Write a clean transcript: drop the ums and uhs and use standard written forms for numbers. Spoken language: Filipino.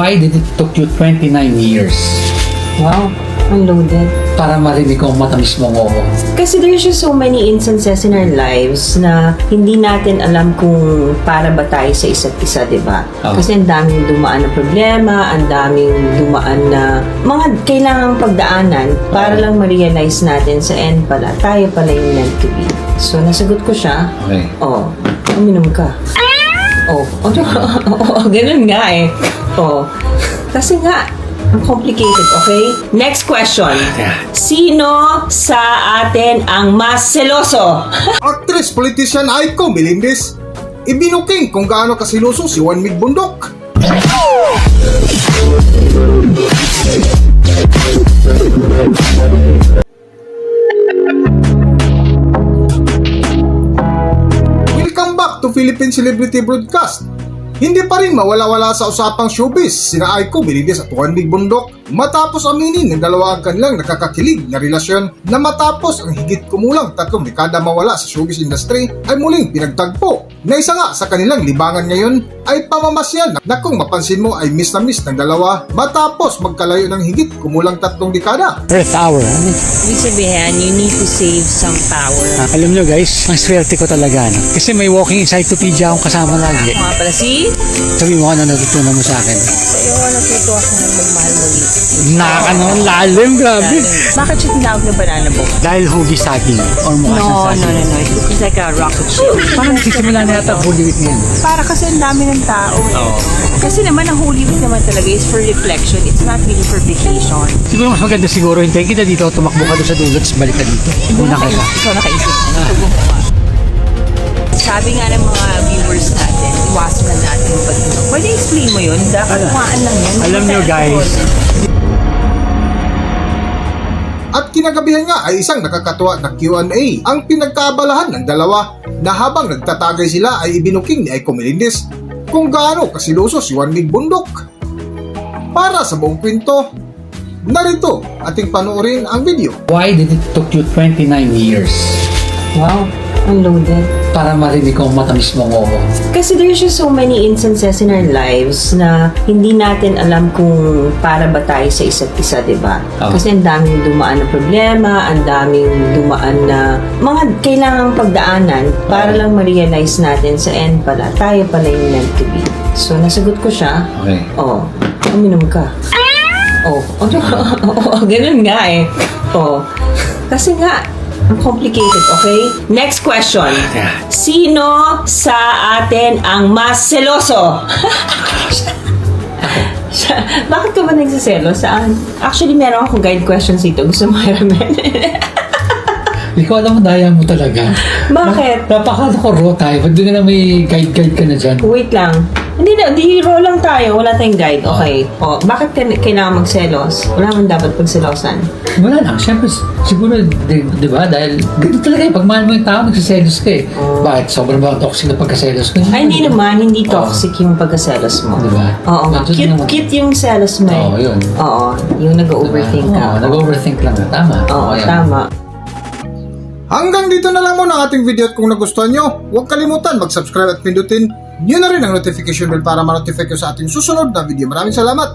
Why did it took you 29 years? Wow, unloaded. Para marinig ko ang matamis mong oo. Kasi there's just so many instances in our lives na hindi natin alam kung para ba tayo sa isa't isa, di ba? Oh. Kasi ang daming dumaan na problema, ang daming dumaan na mga kailangang pagdaanan para lang ma-realize natin sa end pala, tayo pala yung meant to be. So, nasagot ko siya. Okay. Oh, uminom ka. Oh, ganun nga eh. Oh, kasi nga, ang complicated, okay? Next question. Sino sa atin ang mas seloso? Actress, politician Aiko Melendez, ibinuking kung gaano kasiloso si Juan Mig Bundok. Welcome back to Philippine Celebrity Broadcast. Hindi pa rin mawala-wala sa usapang showbiz sina Aiko Melendez at Juan Mig Bundok matapos aminin ng dalawa ang kanilang nakakakilig na relasyon na matapos ang higit kumulang 3 dekada mawala sa showbiz industry ay muling pinagtagpo na isa nga sa kanilang libangan ngayon ay pamamasyan na kung mapansin mo ay miss na miss ng dalawa matapos magkalayo ng higit kumulang 3 dekada. Earth hour. Ibig sabihin, you need to save some power. Alam nyo guys, ang swerte ko talaga. No? Kasi may walking encyclopedia akong kasama lagi. Mga pala si... Sabi mo ano natutunan mo sa akin. Sa'yo, natuto akong magmahal muli. Lalim, grabe. Bakit siya tinawag na banana boat? Dahil hugi saging or mukha siyang saging. It looks like a rocket ship. Parang nagsisimula na yata Holy Week ngayon. Para kasi ang dami ng tao. Kasi naman, ang Holy Week naman talaga is for reflection. It's not really for vacation. Siguro mas maganda siguro hintayin kita dito, tumakbo ka doon sa dulo, tapos balik ka dito. Una ka ka. Ikaw nakaisip. Sabi nga ng mga viewers natin, iwasan na natin yung pag-inom. Pwede explain mo yun? Dapat kumaan lang yan. Alam nyo guys, At kinagabihan nga ay isang nakakatuwa na Q&A ang pinagkaabalahan ng dalawa na habang nagtatagay sila ay ibinuking ni Aiko Melendez kung gaano kasiloso si Juan Mig Bundok. Para sa buong kwento, narito ating panoorin ang video. Why did it took you 29 years? Wow, unloaded. Para marinig ko ang matamis mong oo. Kasi there's just so many instances in our lives na hindi natin alam kung para ba tayo sa isa't isa, di ba? Oh. Kasi ang daming dumaan na problema, ang daming dumaan na mga kailangang pagdaanan para lang ma-realize natin sa end pala, tayo pala yung meant to be. So, nasagot ko siya. Okay. Oh, uminom ka. Oh, ganun nga eh. Oh, kasi nga, ang complicated, okay? Next question. Sino sa atin ang mas seloso? Bakit ka ba nagsiselo? Saan? Actually, meron akong guide questions dito. Gusto mo hiramin? Ikaw alam mo, daya mo talaga. Bakit? Napakala ko raw tayo. Ba't di ka na may guide-guide ka na dyan? Wait lang. Hindi na, di roll lang tayo. Wala tayong guide. Okay. Oh, bakit kailangan magselos? Wala man dapat pagselosan. Wala lang. Siyempre, siguro, di ba? Dahil ganito talaga eh. Pag mahal mo yung tao, nagsiselos ka eh. Bakit? Sobrang ba toxic na pagkaselos ka? Ay, hindi naman. Hindi toxic yung pagkaselos mo. Di ba? Oo nga. Medyo naman- Cute yung selos mo eh. Oo, yun. Oo. Yung nag-overthink ka. Oo, nag-overthink lang na. Tama. Oo, Ayan. tama. Hanggang dito na lang muna ang ating video at kung nagustuhan nyo, huwag kalimutan mag-subscribe at pindutin nyo na rin ang notification bell para ma-notify ko sa ating susunod na video. Maraming salamat!